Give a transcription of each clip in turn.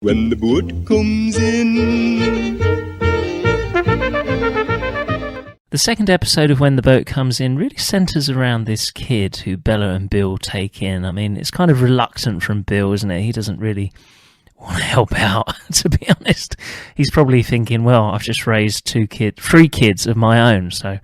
when the boat comes in. The second episode of When the Boat Comes In really centres around this kid who Bella and Bill take in. I mean, it's kind of reluctant from Bill, isn't it? He doesn't really want to help out, to be honest. He's probably thinking, well, I've just raised three kids of my own, so,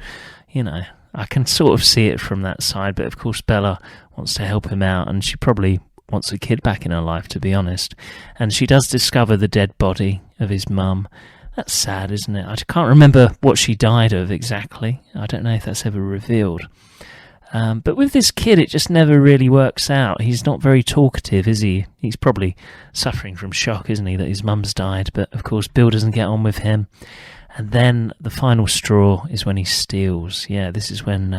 you know, I can sort of see it from that side. But of course, Bella wants to help him out, and she probably wants a kid back in her life, to be honest. And she does discover the dead body of his mum. That's sad, isn't it? I can't remember what she died of exactly. I don't know if that's ever revealed. But with this kid, it just never really works out. He's not very talkative, is he? He's probably suffering from shock, isn't he, that his mum's died. But of course, Bill doesn't get on with him. And then the final straw is when he steals. Yeah, this is when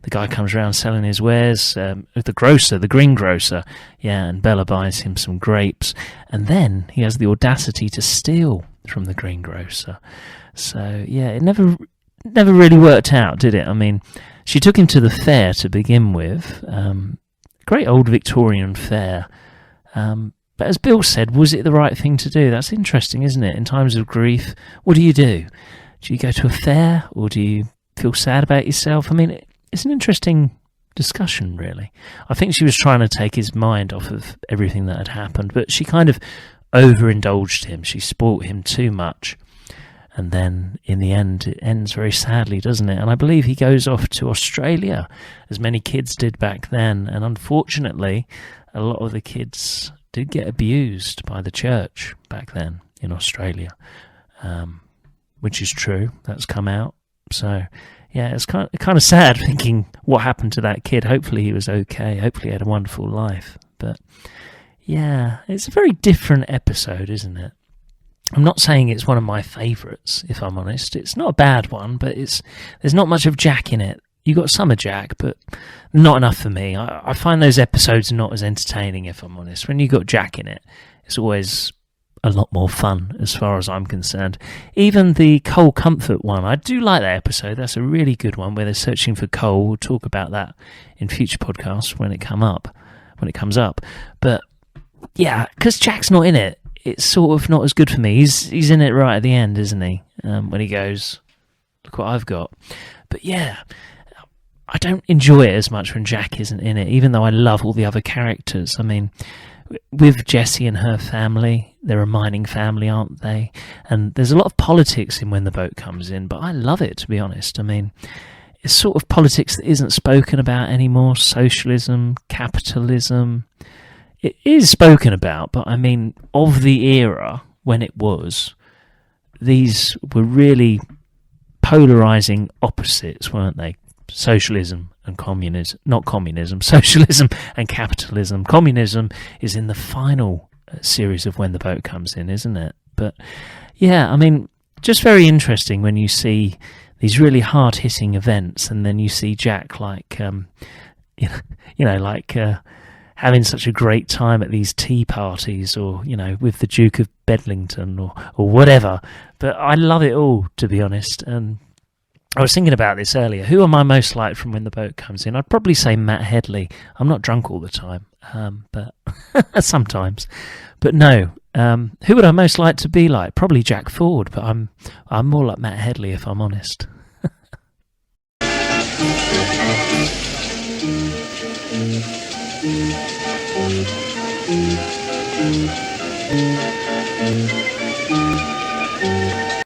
the guy comes around selling his wares. The grocer, the greengrocer. Yeah, and Bella buys him some grapes. And then he has the audacity to steal from the greengrocer. So, yeah, it never really worked out, did it? I mean, she took him to the fair to begin with. Great old Victorian fair. But as Bill said, was it the right thing to do? That's interesting, isn't it? In times of grief, what do you do? Do you go to a fair, or do you feel sad about yourself? I mean, it's an interesting discussion, really. I think she was trying to take his mind off of everything that had happened, but she kind of overindulged him. She spoilt him too much. And then, in the end, it ends very sadly, doesn't it? And I believe he goes off to Australia, as many kids did back then. And unfortunately, a lot of the kids did get abused by the church back then in Australia, which is true. That's come out. So, yeah, it's kind of sad thinking what happened to that kid. Hopefully he was okay. Hopefully he had a wonderful life. But, yeah, it's a very different episode, isn't it? I'm not saying it's one of my favourites, if I'm honest. It's not a bad one, but there's not much of Jack in it. You got some of Jack, but not enough for me. I find those episodes not as entertaining, if I'm honest. When you got Jack in it, it's always a lot more fun, as far as I'm concerned. Even the Cole Comfort one, I do like that episode. That's a really good one, where they're searching for Cole. We'll talk about that in future podcasts when it comes up. But yeah, because Jack's not in it, it's sort of not as good for me. He's in it right at the end, isn't he? When he goes, look what I've got. But yeah, I don't enjoy it as much when Jack isn't in it, even though I love all the other characters. I mean, with Jessie and her family, they're a mining family, aren't they? And there's a lot of politics in When the Boat Comes In, but I love it, to be honest. I mean, it's sort of politics that isn't spoken about anymore. Socialism, capitalism. It is spoken about, but I mean, of the era when it was, these were really polarising opposites, weren't they? Socialism and communism, not communism, socialism and capitalism. Communism is in the final series of When the Boat Comes In, isn't it? But yeah, I mean, just very interesting when you see these really hard-hitting events, and then you see Jack like, having such a great time at these tea parties, or, you know, with the Duke of Bedlington or whatever. But I love it all, to be honest. And I was thinking about this earlier. Who am I most like from When the Boat Comes In? I'd probably say Matt Headley. I'm not drunk all the time, but sometimes. But no, who would I most like to be like? Probably Jack Ford, but I'm more like Matt Headley, if I'm honest.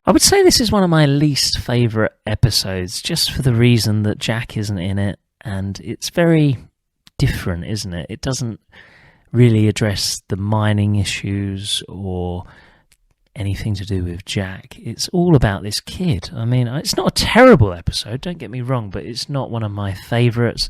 I would say this is one of my least favourite episodes, just for the reason that Jack isn't in it, and it's very different, isn't it? It doesn't really address the mining issues or anything to do with Jack. It's all about this kid. I mean, it's not a terrible episode, don't get me wrong, but it's not one of my favourites.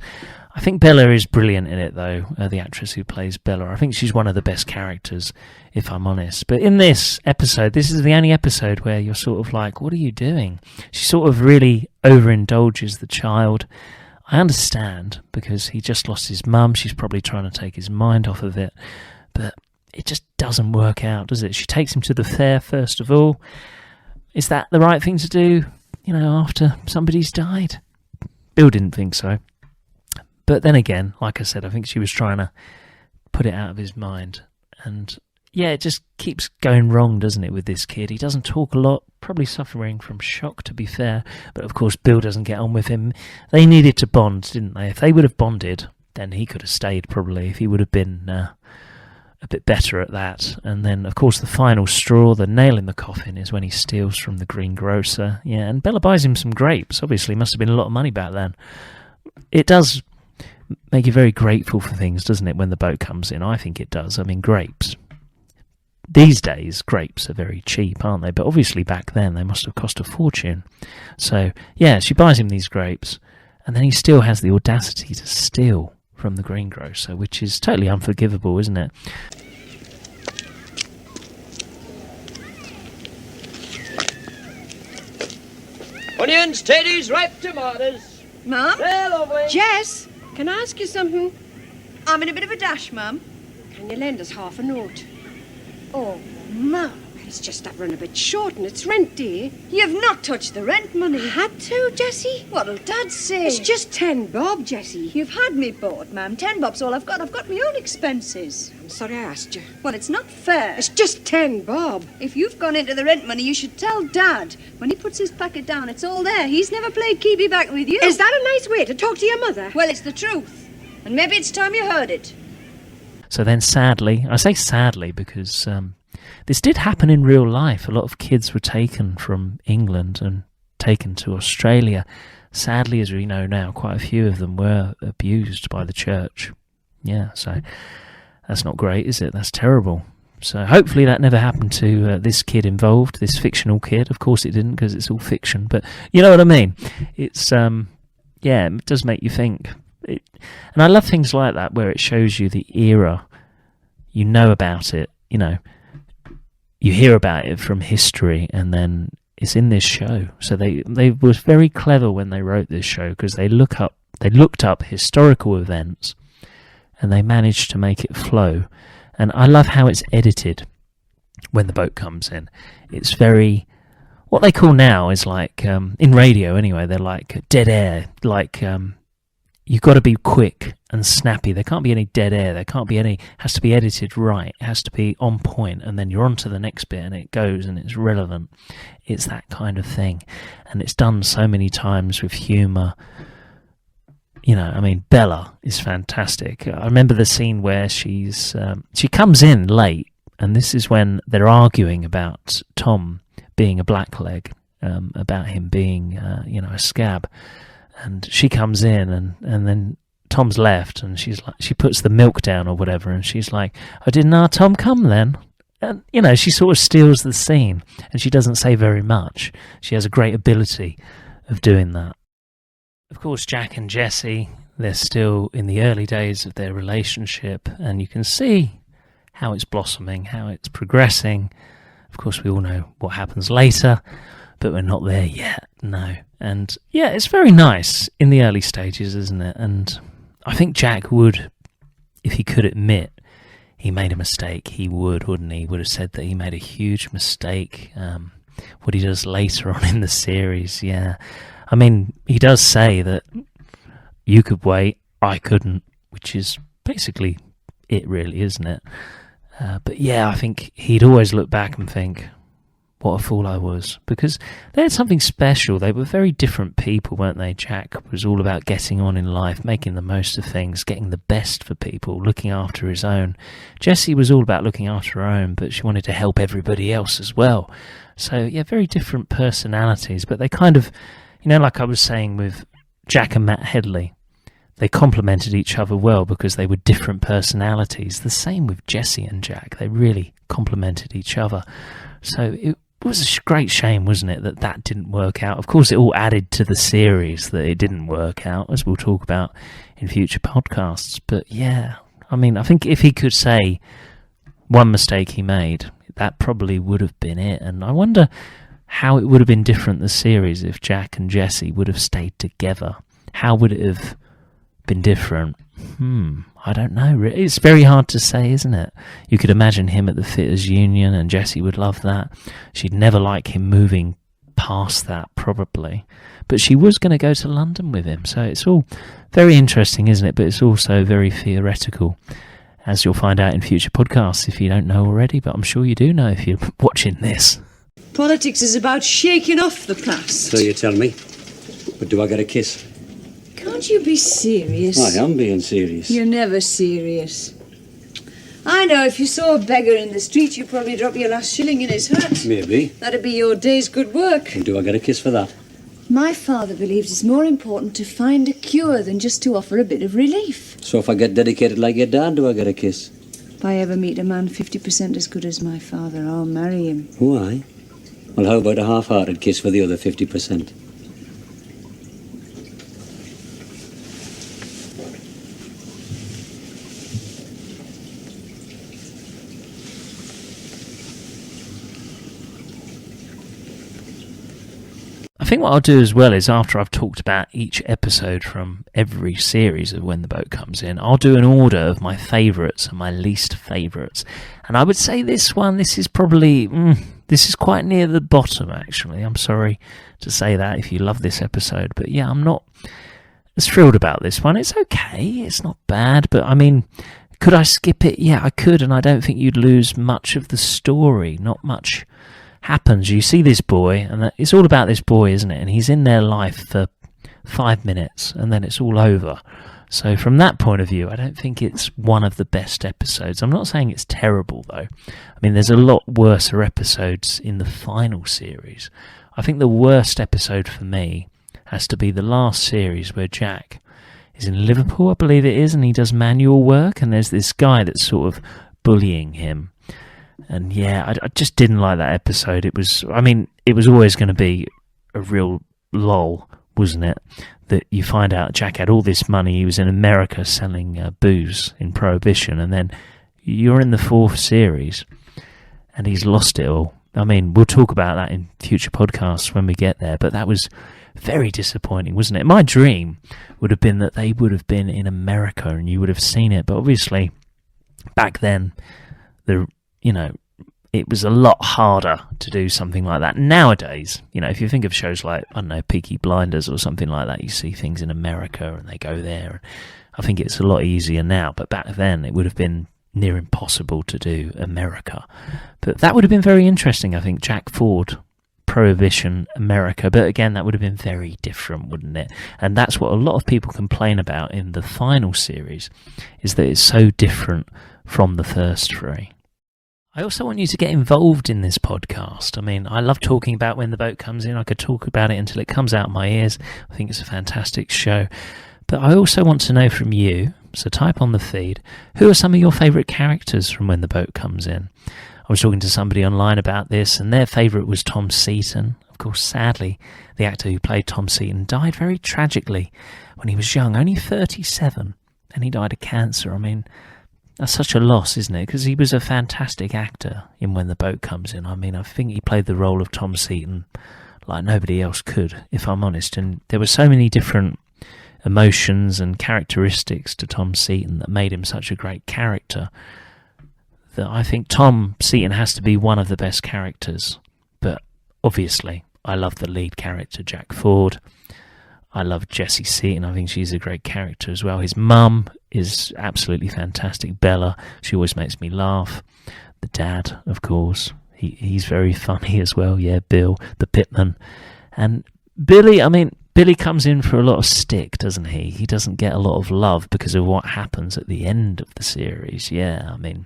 I think Bella is brilliant in it, though, the actress who plays Bella. I think she's one of the best characters, if I'm honest. But in this episode, this is the only episode where you're sort of like, what are you doing? She sort of really overindulges the child. I understand, because he just lost his mum. She's probably trying to take his mind off of it. But it just doesn't work out, does it? She takes him to the fair, first of all. Is that the right thing to do, you know, after somebody's died? Bill didn't think so. But then again, like I said, I think she was trying to put it out of his mind. And yeah, it just keeps going wrong, doesn't it, with this kid? He doesn't talk a lot, probably suffering from shock, to be fair. But of course, Bill doesn't get on with him. They needed to bond, didn't they? If they would have bonded, then he could have stayed, probably, if he would have been a bit better at that. And then, of course, the final straw, the nail in the coffin, is when he steals from the greengrocer. Yeah, and Bella buys him some grapes. Obviously, must have been a lot of money back then. It does make you very grateful for things, doesn't it, when the boat comes in? I think it does. I mean, grapes. These days, grapes are very cheap, aren't they? But obviously back then, they must have cost a fortune. So, yeah, she buys him these grapes, and then he still has the audacity to steal from the greengrocer, which is totally unforgivable, isn't it? Onions, tatties, ripe tomatoes. Mum? They're lovely. Jess, can I ask you something? I'm in a bit of a dash, Mum. Can you lend us half a note? Oh, Mum, it's just that run a bit short and it's rent, dear. You've not touched the rent money. Had to, Jessie? What'll Dad say? It's just 10 bob, Jessie. You've had me bought, Ma'am. 10 bob's all I've got. I've got my own expenses. I'm sorry I asked you. Well, it's not fair. It's just 10 bob. If you've gone into the rent money, you should tell Dad. When he puts his packet down, it's all there. He's never played keepy back with you. Is that a nice way to talk to your mother? Well, it's the truth. And maybe it's time you heard it. So then, sadly, I say sadly because this did happen in real life. A lot of kids were taken from England and taken to Australia. Sadly, as we know now, quite a few of them were abused by the church. Yeah, so that's not great, is it? That's terrible. So hopefully that never happened to this kid involved, this fictional kid. Of course it didn't, because it's all fiction. But you know what I mean? It's, yeah, it does make you think. And I love things like that, where it shows you the era. You know about it, you know. You hear about it from history, and then it's in this show. So they was very clever when they wrote this show, because they looked up historical events, and they managed to make it flow. And I love how it's edited when the boat comes in. It's very, what they call now is like, in radio anyway, they're like dead air, like you've got to be quick and snappy. There can't be any dead air. There can't be any, has to be edited right. It has to be on point, and then you're on to the next bit and it goes and it's relevant. It's that kind of thing. And it's done so many times with humour. You know, I mean, Bella is fantastic. I remember the scene where she comes in late, and this is when they're arguing about Tom being a blackleg, about him being, a scab. And she comes in, and then Tom's left, and she's like, she puts the milk down or whatever, and she's like, "I didn't know Tom come then." And, she sort of steals the scene, and she doesn't say very much. She has a great ability of doing that. Of course, Jack and Jessie, they're still in the early days of their relationship, and you can see how it's blossoming, how it's progressing. Of course, we all know what happens later, but we're not there yet, no. And yeah, it's very nice in the early stages, isn't it? And I think Jack would, if he could admit he made a mistake, he would, wouldn't he? He would have said that he made a huge mistake. What he does later on in the series, yeah. I mean, he does say that you could wait, I couldn't, which is basically it, really, isn't it? But yeah, I think he'd always look back and think, what a fool I was. Because they had something special. They were very different people, weren't they? Jack was all about getting on in life, making the most of things, getting the best for people, looking after his own. Jessie was all about looking after her own, but she wanted to help everybody else as well. So, yeah, very different personalities, but they kind of, like I was saying with Jack and Matt Headley, they complemented each other well because they were different personalities. The same with Jessie and Jack. They really complemented each other. So it was a great shame, wasn't it, that didn't work out. Of course, it all added to the series that it didn't work out, as we'll talk about in future podcasts. But yeah, I mean, I think if he could say one mistake he made, that probably would have been it. And I wonder how it would have been different, the series, if Jack and Jessie would have stayed together. How would it have been different? I don't know. It's very hard to say, isn't it? You could imagine him at the Fitters Union, and Jessie would love that. She'd never like him moving past that, probably. But she was going to go to London with him, so it's all very interesting, isn't it? But it's also very theoretical. as you'll find out in future podcasts if you don't know already, but I'm sure you do know if you're watching this. Politics is about shaking off the past. So you tell me. But do I get a kiss? Can't you be serious? I am being serious. You're never serious. I know if you saw a beggar in the street, you'd probably drop your last shilling in his hat. Maybe. That'd be your day's good work. And do I get a kiss for that? My father believes it's more important to find a cure than just to offer a bit of relief. So if I get dedicated like your dad, do I get a kiss? If I ever meet a man 50% as good as my father, I'll marry him. Why? Well, how about a half-hearted kiss for the other 50%? I think what I'll do as well is after I've talked about each episode from every series of When the Boat Comes In, I'll do an order of my favourites and my least favourites. And I would say this one, this is probably, this is quite near the bottom actually. I'm sorry to say that if you love this episode. But yeah, I'm not as thrilled about this one. It's okay, it's not bad. But I mean, could I skip it? Yeah, I could. And I don't think you'd lose much of the story. Not much happens. You see this boy, and it's all about this boy, isn't it? And he's in their life for 5 minutes, and then it's all over. So from that point of view, I don't think it's one of the best episodes. I'm not saying it's terrible, though. I mean, there's a lot worse episodes in the final series. I think the worst episode for me has to be the last series where Jack is in Liverpool, I believe it is, and he does manual work, and there's this guy that's sort of bullying him. And yeah, I just didn't like that episode. It was always going to be a real lull, wasn't it? That you find out Jack had all this money. He was in America selling booze in Prohibition. And then you're in the 4th series and he's lost it all. I mean, we'll talk about that in future podcasts when we get there. But that was very disappointing, wasn't it? My dream would have been that they would have been in America and you would have seen it. But obviously, back then, it was a lot harder to do something like that. Nowadays, if you think of shows like, I don't know, Peaky Blinders or something like that, you see things in America and they go there. I think it's a lot easier now, but back then it would have been near impossible to do America. But that would have been very interesting, I think, Jack Ford, Prohibition, America. But again, that would have been very different, wouldn't it? And that's what a lot of people complain about in the final series, is that it's so different from the first 3. I also want you to get involved in this podcast. I mean, I love talking about When the Boat Comes In. I could talk about it until it comes out of my ears. I think it's a fantastic show. But I also want to know from you, so type on the feed, who are some of your favourite characters from When the Boat Comes In? I was talking to somebody online about this, and their favourite was Tom Seaton. Of course, sadly, the actor who played Tom Seaton died very tragically when he was young, only 37, and he died of cancer. I mean, that's such a loss, isn't it? Because he was a fantastic actor in When the Boat Comes In. I mean, I think he played the role of Tom Seaton like nobody else could, if I'm honest. And there were so many different emotions and characteristics to Tom Seaton that made him such a great character that I think Tom Seaton has to be one of the best characters. But obviously, I love the lead character, Jack Ford. I love Jessie Seaton. I think she's a great character as well. His mum is absolutely fantastic. Bella, she always makes me laugh. The dad, of course, he's very funny as well. Yeah, Bill, the pitman. And Billy, I mean, Billy comes in for a lot of stick, doesn't he? He doesn't get a lot of love because of what happens at the end of the series. Yeah, I mean,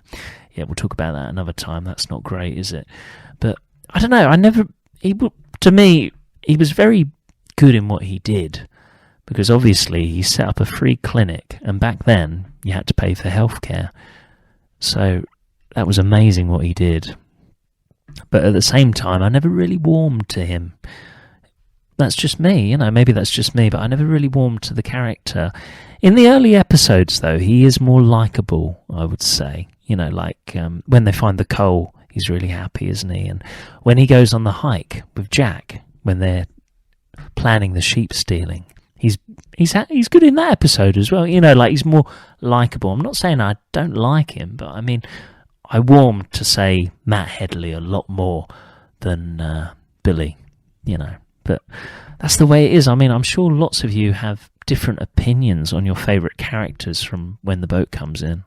yeah, we'll talk about that another time. That's not great, is it? But I don't know. To me, he was very good in what he did, because obviously he set up a free clinic, and back then you had to pay for healthcare. So that was amazing what he did. But at the same time, I never really warmed to him. That's just me, maybe that's just me, but I never really warmed to the character. In the early episodes, though, he is more likeable, I would say. When they find the coal, he's really happy, isn't he? And when he goes on the hike with Jack, when they're planning the sheep stealing, he's good in that episode as well. He's more likeable. I'm not saying I don't like him, but I mean, I warm to, say, Matt Headley a lot more than Billy, But that's the way it is. I mean, I'm sure lots of you have different opinions on your favourite characters from When the Boat Comes In.